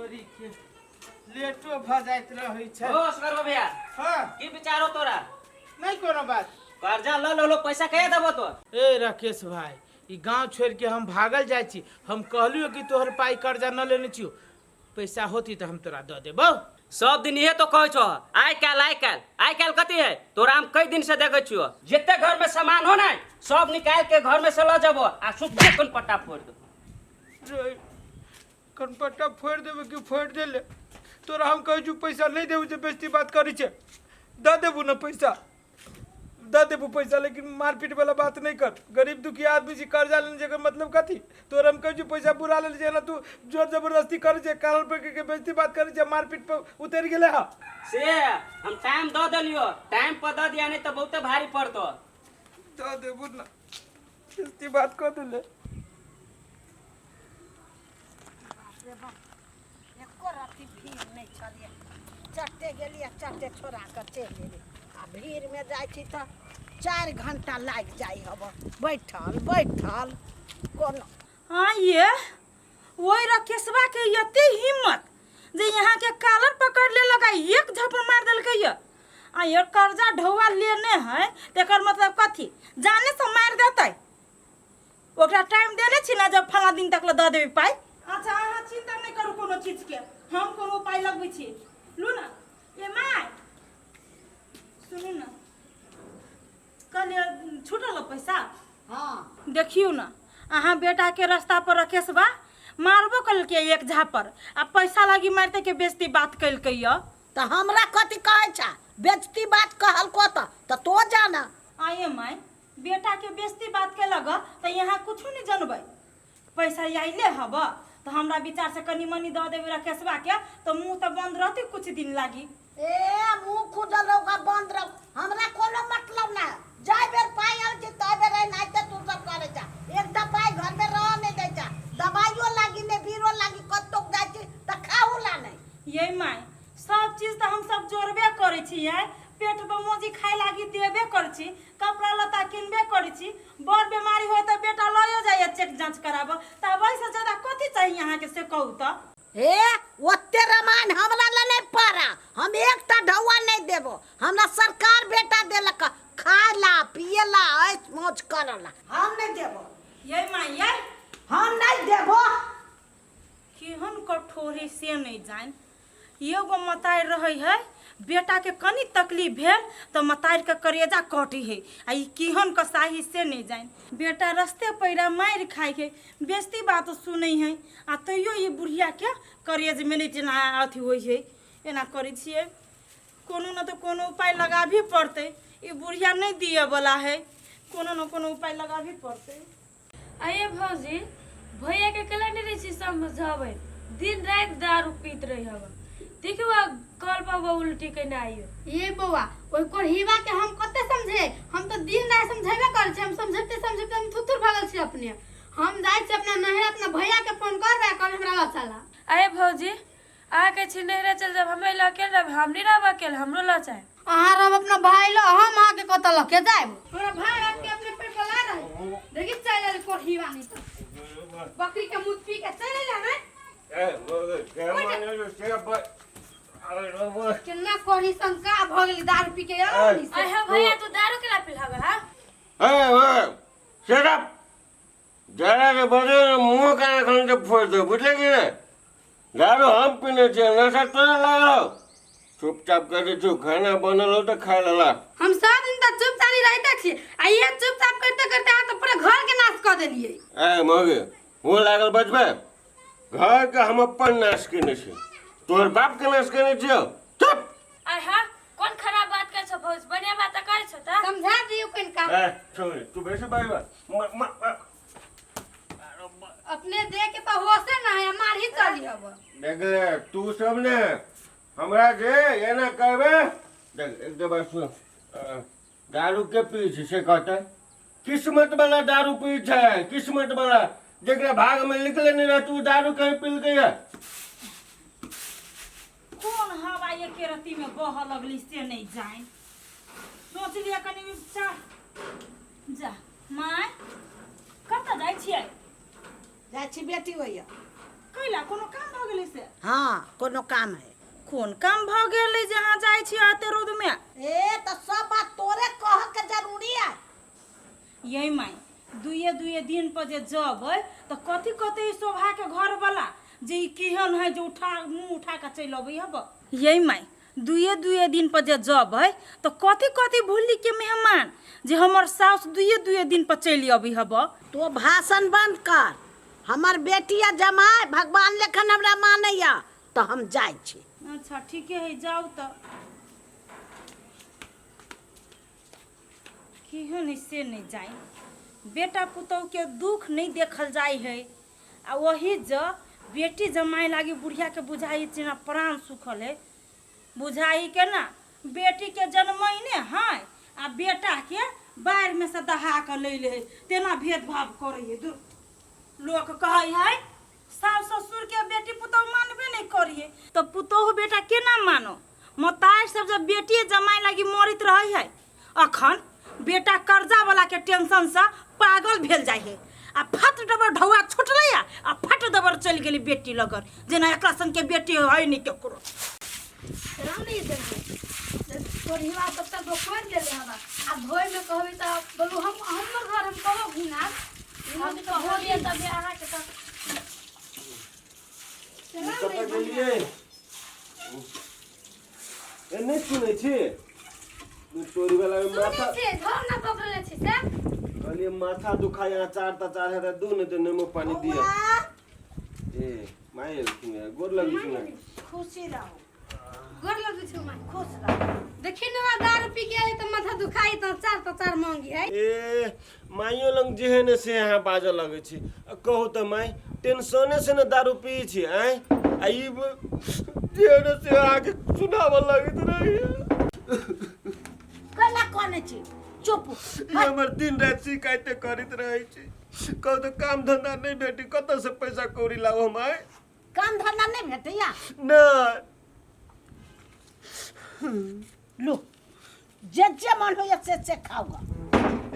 तोरी के लेटो भ जाइत रहै छै। ओ असगर भैया हां की विचारो तोरा? नहीं कोनो बात। कर्जा ल लो पैसा कहे देबो तो? ए राकेश भाई ई गांव छोड़ के हम भागल जाय छी। हम कहलियो कि तोहर पाई कर्जा न लेने छियो, पैसा होती तो हम तोरा द देबो। सब दिन ये तो कहै छो आइ काल कथी है? तोरा हम कई दिन से देखै छियो जते घर में सामान हो ना सब निकाल के घर में से ल जाबो आ सुते कोन पट्टा फोड़ दो। रे कनपट्टा फोड़ देबे कि फोड़ देले? तोरा हम कहै छु पैसा नहीं देबू जे बेइज्जती बात करै छै। द देबू न पैसा, द देबू पैसा, लेकिन मारपीट वाला बात नहीं कर। गरीब दुखिया आदमी से कर्जा लेने के मतलब कथी? तोरा हम कहै छु पैसा बुरा ले जे ना, तू जोर जबरदस्ती करे छै, काल पे के बेइज्जती बात करे छै, मारपीट पे उतर गेले हा। से हम टाइम द देलियो, टाइम पर द दिया नहीं तो बहुते भारी पड़तो। द देबू न, बेइज्जती बात कर देले। एको राति भीड़ नहीं छलिए, चट्टे गेलिए चट्टे छोड़ा कर चल गेली। आ भीड़ में जाई छी तो 4 घंटा लाग जाई हब बैठल कोनो। हाँ ये वही राकेशवा के यते हिम्मत जे यहाँ के कालर पकड़ ले लगा एक झपड़ मार देल के ये। आ ये कर्जा ढौआ लेने है तेकर मतलब कथी? जाने से मार देतै? ओकरा टाइम देले छी ना जब फला दिन तक ल द देबे पाई। अच्छा अहाँ चिंता नहीं करू कोनो चीज के, हम कोनो उपाय लगबै छी। लू ना ए माय सुनू ना, कल छूटल पैसा। हाँ देखियो ना अहाँ बेटा के रास्ता पर राकेशवा मारबो कल के एक झापर आ पैसा लागी मारते के बेइज्जती बात कल के य। तो हमरा कथी कहै छा? बेइज्जती बात कहल को तो तो जाना। आये माय बेटा के बेइज्जती बात के लगा तो यहाँ कुछ नहीं जानबै। पैसा आइले हब तो हमरा विचार से कनी मनी द देबे राकेशवा के तो मुंह तो बंद रहती कुछ दिन लागी। ए मुंह खुजल रहोगा बंद रहो, हमरा कोनो मतलब ना। जाय बेर पाई आउ जे तय बेर नहीं ते तू सब करे जा। एक दवाई घर में रह नहीं दे जा, दवाइयो लागी ने बीरो लागी कत्तो जाय छी त खाऊ ला नहीं। ये माय सब चीज तो हम सब जोड़बे करे छी है, पेट पे मोजी खाए लागी देबे करे छी, कपड़ा लता किनबे करे छी। बड़ बीमारी हो तो बेटा लयो जाय चेक जांच कराबो तब से ज्यादा कथी चाहिए यहाँ के से कहू तो? हे ओते रामायण हमरा ला नहीं पारा, हम एकटा ढौआ नहीं देबो। हमरा सरकार बेटा देलक खाला पियला ऐस मौज करला, हम नहीं देबो। ये माय ये हम नहीं देबो। केहन कठोरी से नहीं जान। एगो मतार रहे है बेटा के कनी तकलीफ भेल तो मतार के करेजा कटी है। आ ई केहन कसाही से नहीं जान। बेटा रस्ते पैरा मार खाए के बेइज्जती बात सुनै है आ तैयो ये बुढ़िया के करेज में नहीं जना अथी होइ है। एना करै छियै कोनो न तो कोनो उपाय लगाबी पड़ते। ये बुढ़िया नहीं दिए वाला है, कोनो न कोनो उपाय लगाबी पड़ते। आइए भौजी भैया के कला नहीं रही समझावे, दिन रात दारू पीत रही हवा। देखियो कल पर उल्टी के ना आइयो। ये बउआ ओइ कोढ़ीवा के हम कते समझे? हम तो दिन रात समझेबे कर छी, हम समझते हम थुथुर भागल छी अपने। हम जाय छी अपना नहर अपना भैया के फोन करबे कल हमरा ला चला। आइए भौजी आ के छी नहरा चल जब हमें ला के रब हम नहीं रहबा के हमरो ला चाहे। अहाँ रब अपना भाई ला, हम आ के कत ल के जाब? तोरा भाई आपके अपने पेट पर ला रहे देखि चल ले कोढ़ीवा नहीं तो बकरी के मुंह पी के चले ले ना। ए के माने जो से केना कोढ़ी संका भ गेली दारू पी के आनी से। आइए भैया तू दारू के ला पिलावे हां? ए शट अप, जरा के बजे मुंह का खन के फोड़ दो, बुझले कि नहीं? दारू हम पीने से नशा तोरा लागल। चुपचाप करे जो खाना बनल हो तो खा लेला। हम सब दिन तक चुपचाप रहते छी, आ ये चुपचाप करते करते आ तो पूरा घर के नाश कर देलिए। ए मगे वो लागल बजबे, घर के हम अपन नाश केने छी, तोर बाप के नाश केने छियो। चुप। आइ हां कौन खराब बात कर छ भौज? बढ़िया बात कर छ त समझा दियो कनका। ए छोड़ तू बेसे बाईबा अपने दे के तो होशे ना है, मार ही चली अब। देख ले तू सब ने हमरा जे ये ना कहबे। देख एक दो बार सुन, दारू के पी से कहता किस्मत वाला दारू पी छै, किस्मत वाला जेकरा भाग में निकले नहीं रह तू दारू कहीं पी गई है। कौन हवा ये केरती में बह लगली से नहीं जाए। सोच लिया कनी जा माय कत जाय छियै? जाय छी बेटी होइया। कैला कोनो काम भ गेलै से हाँ कोनो काम है कोन काम भ गेलै जहाँ जाइ छी आते रोड में ए तो सब बात तोरे कह के जरूरी है यही माई दुए दिन पर जे जबै तो कथी कथी शोभा के घर वाला जे ई केहन है जो मुंह उठा के चल अबै हब यही माई दुए दिन पर जे जबै तो कथी कथी भूली के मेहमान जे हमर सास दुए दिन पर चल अबै हब तो भाषण बंद कर हमर बेटिया जमाए भगवान लेखन हमरा मानैया तो हम जाय छी अच्छा ठीके है जाओ तो केहन से नहीं जाए बेटा पुतौह के दुख नहीं देखल जाय है आ वही ज बेटी जमाए लागी बुढ़िया के बुझाई चिना प्राण सुखल है बुझाई के ना बेटी के जन्मैने है आ बेटा के बाहर में से दहा के ले ले तेना भेदभाव करे है लोग कहे है सास ससुर के बेटी पुतौह मानबे नहीं करिए तो पुतौह बेटा केना मानो मतार सब जब बेटी जमाए लागी मरित रही है अखन बेटा कर्जा वाला के टेंशन से पागल भेल जाए है आ फट डबर ढौआ छुटले आ फट डबर चल गेली बेटी लगन जेना एकरा संग के बेटी है नहीं केकरो रानी देबे तोरी बात तब तक खोल ले ले हवा आ धोई में कहबे त बोलू हमर घर हम कहो घिना हम तो हो दिए तब आहा के त कतऽ गेलियै ए नहीं सुनै छी चोरी वाला में माथा सुने छी घर ना पकड़ले छी से कहलिए माथा दुखाय अचार तचार है दू ने तो नींबू पानी दिया ए माय गोर लगी सुना खुशी रहो गोर लगी छु मां खुश रहो देखि न दारू पी के आली त माथा दुखाई त चार मांगी है ए माइयो लंग जेहन से यहाँ बाजऽ लगे छी कहू त माय टेंशने से न दारू पी छी आय आई जेहन से आके सुनावऽ लगत रही कला कोने छी चुप हमर दिन रात शिकायत करित रहे छी कहू त काम धंधा नहीं भेटी कत से पैसा कौड़ी लाओ हम आय काम धंधा नहीं भेटैया ना लो जे मन हो से खाऊगा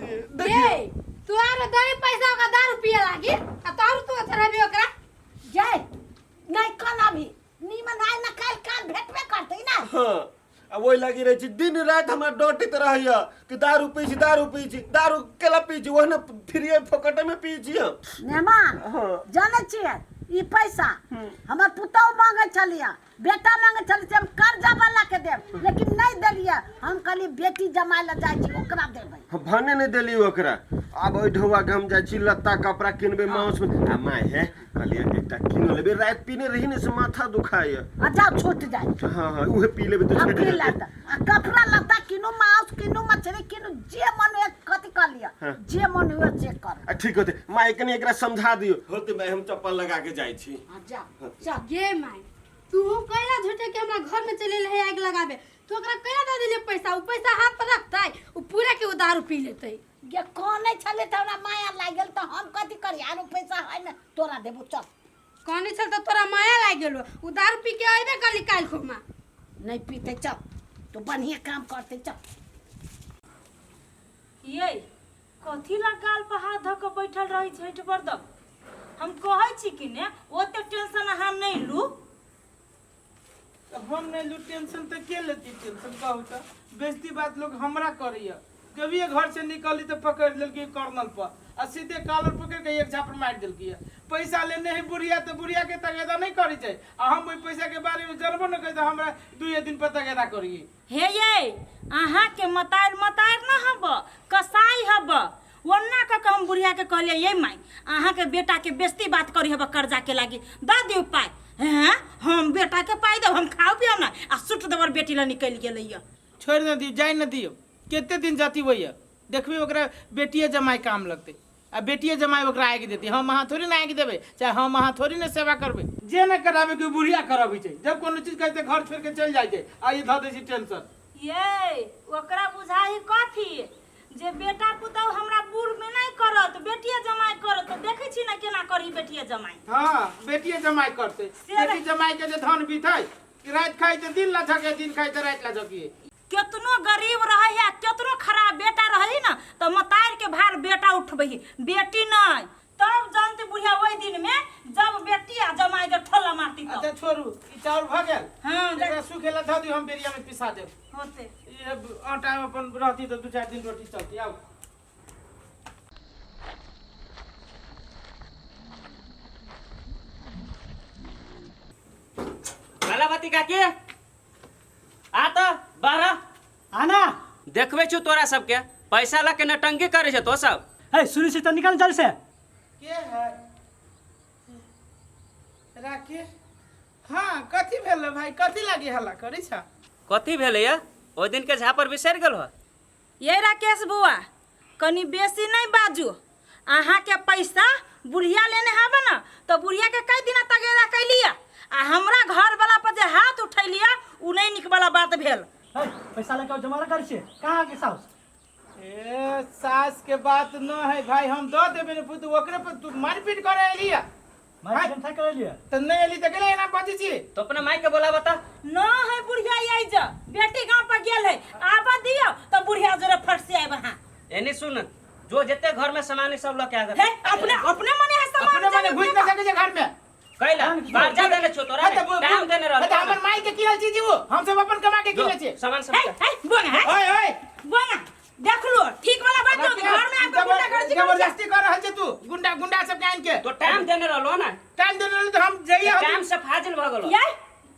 ए तू आरो दही पैसा का दारू पिए लागी आ तारू तू थराबी ओकरा जय नहीं कना भी नीमन आय न काल भेटबे करतै ना हाँ अब वही लगी रही दिन रात हमारा डोटित रहिए कि दारू पी छी दारू केला पी छी वह न फ्री फोकट में पी छी हम मेहमान हाँ। जाने छियै ई पैसा हमर पुतौह मांगे छलिया बेटा मांगे छलिया हम कर्जा वाला के देब लेकिन नहीं देलिए हम कहली बेटी जमाए ला जाय छी ओकरा देबै हम भने नहीं दिली ओकरा अब ओइ ढौआ के हम जाय छी लत्ता कपड़ा किनबे माउस में आ माय है कहलिए एकटा किन लेबे रात पीने रही ने से माथा दुखाय आ जाओ छूट जाए हाँ हाँ उहे पी लेबे तो अब छूट पी जाए लेता आ कपड़ा लत्ता किनो माउस किनो मछली किनो जे मन हो कथि कर लिया हाँ। जे मन हो से कर ठीक होते माय कनी एकरा समझा दियो होते मैं हम चप्पल लगा के जाय छी आ जा चल गे माई तू कैला झूठे के हमरा घर में चले है आग लगाबे तू ओकरा कैला दे दिले पैसा उ पैसा हाथ पर रखतै उ पूरा के उ दारू पी लेतै ये कोने छले त हमरा माया लागल त हम कथि करी आरो पैसा है न तोरा देबो चल कहनी चल त तोरा माया लाग गेलो उ दारू पी के आइबे कली काल खुमा नहीं पीते चल तो बढ़िया काम करते चल ये कथी ला गाल पर हाथ धऽ के बैठल रही छै बरदम हम कहै छी कि ने ओते टेंशन अहाँ नहीं लू हम नहीं लू टेंशन तो के लेती टेंशन कहू तो बेइज्जती बात लोग हमरा करैया कभी घर से निकली तो पकड़ लेलकी कर्नल पर आ सीधे कॉलर पकड़ के एक झापड़ मार देलकी पैसा लेने है बुढ़िया तो बुढ़िया के तगेदा नहीं करी छै आ हम ओइ पैसा के बारे में जानबो न करी तो हमरा 2 दिन पर तगेदा करिए हे ये अहाँ के मतार न हब कसाई हब वन्ना का हम बुढ़िया के कहलिए ये माई अहाँ के बेटा के बेइज्जती बात करी हब कर्जा के लागी द दियो पाई हैं हम बेटा के पाई देब हम खाओ पियो ना आ सुट देवर बेटी ला निकल गेलैया छोड़ न दियो जाय न दियो केते दिन जाती वही देखबी ओकरा बेटिए जमाई काम लगते आ बेटिए जमाई ओकरा आगे देती हम अहाँ थोड़ी ना आगे देबे चाहे हम अहाँ थोड़ी ना सेवा करबे जे न कराबे के बुढ़िया कराबे छै जब कोनो चीज कहते घर छोड़ के चल जाय छै आ ये ध दे छी टेंशन ये ओकरा बुझाही कथी जे बेटा पुतौह हमरा बूढ़ में नहीं करत बेटिए जमाई करत तो देखै छी ना केना करी बेटिए जमाई हां बेटिए जमाई करते बेटी जमाई के जे धन बीतै रात खाई त दिन ला झके दिन खाई त रात ला झकिए केतनो गरीब रहे या केतनो खराब बेटा रही ना तो मतार के भार बेटा उठबही बेटी नहीं तब जानते बुढ़िया वही दिन में जब बेटी आ जमाई के अच्छा छोड़ू ई चाउर भ गेल हाँ एकरा सुखेला ध दियो हम बेरिया में पिसा देब होते ये आटा में अपन रहती तो 2-4 दिन रोटी चलती आओ कलावती काकी आ तो बारह आना देखबे छु तोरा सबके पैसा ला के नटंगी करे छै तो सब है सुनी से तो निकल जल से के है राके हाँ कथी भेल भाई कथी लागी हल्ला करै छ कथी भेलै या ओइ दिन के झापर बिसरि गेल हो ये राकेश बुआ कनी बेसी नहीं बाजू अहाँ के पैसा बुढ़िया लेने हब ना तो बुढ़िया के कई दिन तगेरा कैलिया आ हमरा घर वाला पर जे हाथ उठैलिया उ नहीं निक वाला बात भेल है पैसा लेके जमा कर छे कहां के साउस ए सास के बात न है भाई हम दो देबे ने पुत ओकरे पर तू मारपीट करे एलिया मैं टेंशन कर लिया त नहीं एली त गेले ना बाजी छी तो अपने माई के बोला बता न है बुढ़िया आई जा बेटी गांव पर गेल है आबा दियो तो बुढ़िया जरे फट से आबा हां एनी सुन जो जते घर में सामान सब ल के आ है अपने अपने मने है सामान अपने मने घुस न सके जे घर में कैला बाहर जा देने छो तोरा टाइम देने रह त हमर माई के किहल छी जीवो हम सब अपन कमा के किने छी सामान सब है बोना है ओए ओए बोना देख लो ठीक वाला बात तो घर में आके गुंडा कर जबरदस्ती कर रहल छै तू गुंडा गुंडा सब जान के तो टाइम देने रहलो ना टाइम देने रहल त हम जइए टाइम से फाजिल भ गेलो ये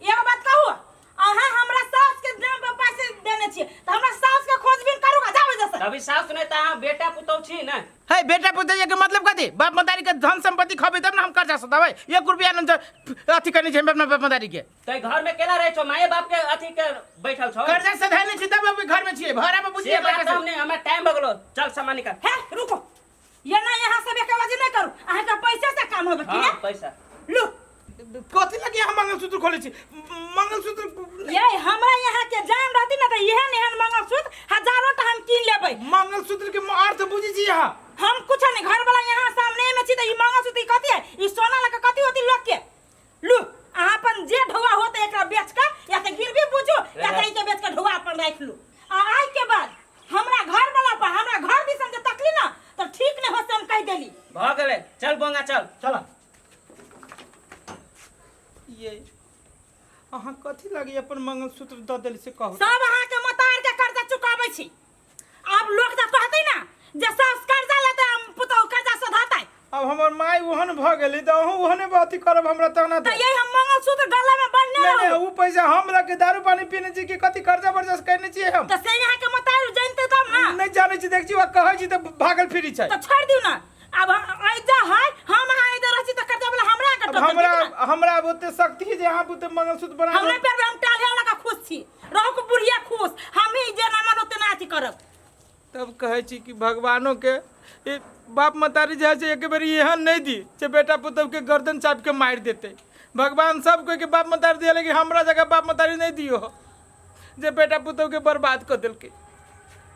एगो बात कहू अहाँ हमरा सास के नाम पे पैसे देने छिए त हमरा सास के खोजबीन करूगा जाओ जैसे अभी सास नहीं त अहाँ बेटा पुतौ छी ना है बेटा पुतैया के मतलब कथी बाप मतारी के धन संपत्ति खबे तब ना हम कर्जा सदाबै 1 रुपया न अथी करनी छै अपना बाप मतारी के तै घर में केला रहे छो माए बाप के अथी के बैठल छो कर्जा सधाने छी तब अभी घर में छिए भाड़ा में बुझिए से बात हमने हमरा टाइम भ गेलो चल सामान निकाल है रुको ये ना यहाँ से बेकावाजी नहीं करू अहाँ के पैसे से काम होबे कि हां ना पैसा लो कथी लगी हम मंगलसूत्र खोले छी मंगलसूत्र ये हमरा यहाँ के जान रहती ना तो एहन एहन मंगलसूत्र हजारों टा हम कीन लेबै मंगलसूत्र के अर्थ बुझी छी यहां हम कुछ नहीं घर वाला यहाँ सामने में छी तो ई मंगलसूत्र कथी है ई सोना लगा कथी होती लोग के लू अहाँ अपन जे ढोआ होते एकरा बेच के या तो गिरवी बुझू या तो ई के बेच के ढोआ अपन राख लू आ आज के बाद हमरा घर वाला पर हमरा घर दिसन जे तकली ना तो ठीक नहीं होते हम कह देली भ गेले चल बोंगा चल चला ये अहाँ कथी लगी अपन मंगलसूत्र द देली से कहू सब अहाँ के मतार के कर्जा चुकाबै छी अब लोग तो कहते ना जे सास कर्जा लेते हम पुतौ कर्जा सधातै अब हमर माई ओहन भ गेली त अहू ओहने बात करब हमरा तना तो दे यही हम मंगलसूत्र गला में बांधने नहीं रहो उ पैसा हम लगे दारू पानी पीने छी कि कथी कर्जा बरजस करने छी हम तो से यहाँ के मतार जानते तब ना नहीं जाने छी देख छी वा कहै छी त भागल फिरी छै तो छोड़ दियो ना अब ऐजा है हम यहाँ इधर रहछी तो कर्जा वाला हमरा के अब टोकन हमरा हमरा ओते शक्ति है जे अहाँ ओते मंगलसूत्र बना हमरे पे हम टाल लगा खुश छी रहो को बुढ़िया खुश हम ही जे ना मन ओते ना अथी करब तब कहै छी कि भगवानों के ए बाप मतारी जे है से एक बेर एहन नहीं दी जे बेटा पुतौ के गर्दन चाप के मार देते भगवान सब कोई के बाप मतारी दिया लेकिन हमरा जगह बाप मतारी नहीं दियो जे बेटा पुतौ के बर्बाद कर देलके